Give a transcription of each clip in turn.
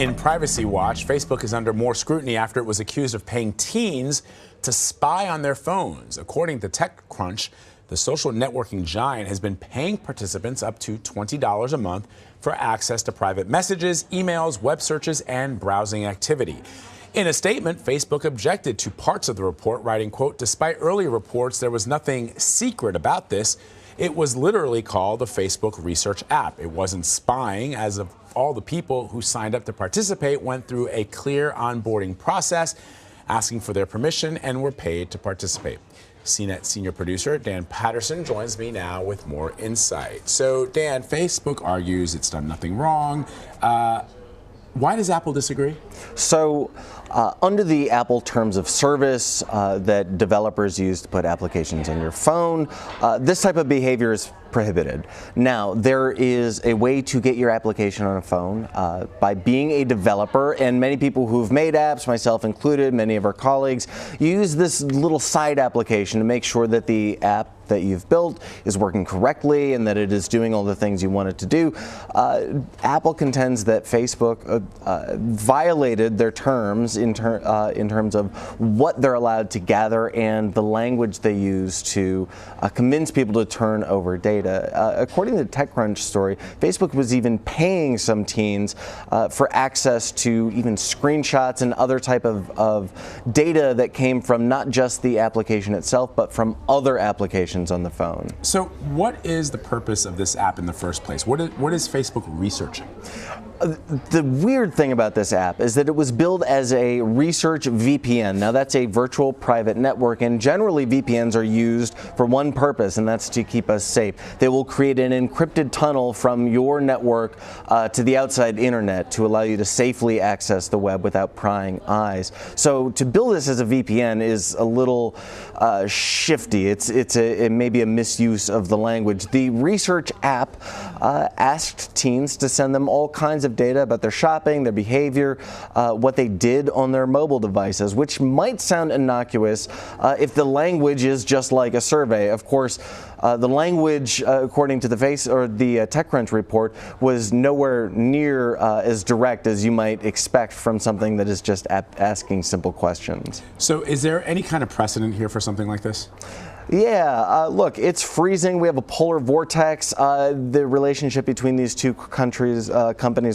In Privacy Watch, Facebook is under more scrutiny after it was accused of paying teens to spy on their phones. According to TechCrunch, the social networking giant has been paying participants up to $20 a month for access to private messages, emails, web searches, and browsing activity. In a statement, Facebook objected to parts of the report, writing, quote, "Despite earlier reports, there was nothing secret about this. It was literally called a Facebook research app. It wasn't spying, as of all the people who signed up to participate went through a clear onboarding process, asking for their permission, and were paid to participate." CNET senior producer Dan Patterson joins me now with more insight. So, Dan, Facebook argues it's done nothing wrong. Why does Apple disagree? So, under the Apple terms of service that developers use to put applications on your phone, this type of behavior is prohibited. Now, there is a way to get your application on a phone by being a developer, and many people who've made apps, myself included, many of our colleagues, use this little side application to make sure that the app that you've built is working correctly and that it is doing all the things you want it to do. Apple contends that Facebook violated their terms in terms of what they're allowed to gather and the language they use to convince people to turn over data. According to the TechCrunch story, Facebook was even paying some teens for access to even screenshots and other type of data that came from not just the application itself, but from other applications on the phone. So what is the purpose of this app in the first place? What is Facebook researching? The weird thing about this app is that it was billed as a research VPN. Now, that's a virtual private network, and generally VPNs are used for one purpose, and that's to keep us safe. They will create an encrypted tunnel from your network to the outside internet to allow you to safely access the web without prying eyes. So to bill this as a VPN is a little shifty. It may be a misuse of the language. The research app asked teens to send them all kinds of data about their shopping, their behavior, what they did on their mobile devices, which might sound innocuous if the language is just like a survey. Of course, the language, according to the TechCrunch report, was nowhere near as direct as you might expect from something that is just asking simple questions. So is there any kind of precedent here for something like this? Yeah, look, it's freezing. We have a polar vortex. The relationship between these two companies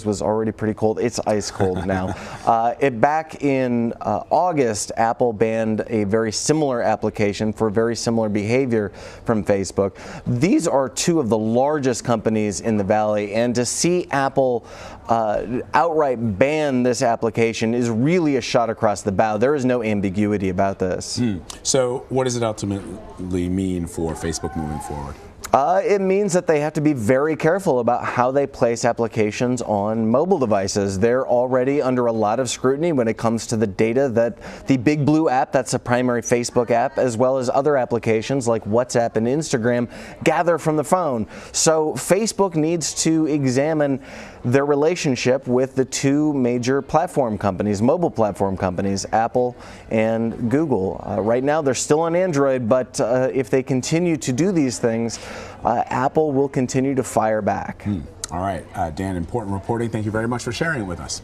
was already pretty cold. It's ice cold now. Back in August, Apple banned a very similar application for very similar behavior from Facebook. These are two of the largest companies in the Valley, and to see Apple outright ban this application is really a shot across the bow. There is no ambiguity about this. So what does it ultimately mean for Facebook moving forward? It means that they have to be very careful about how they place applications on mobile devices. They're already under a lot of scrutiny when it comes to the data that the Big Blue app, that's a primary Facebook app, as well as other applications like WhatsApp and Instagram, gather from the phone. So Facebook needs to examine their relationship with the two major platform companies, mobile platform companies, Apple and Google. Right now they're still on Android, but if they continue to do these things, Apple will continue to fire back. All right, Dan, important reporting. Thank you very much for sharing it with us.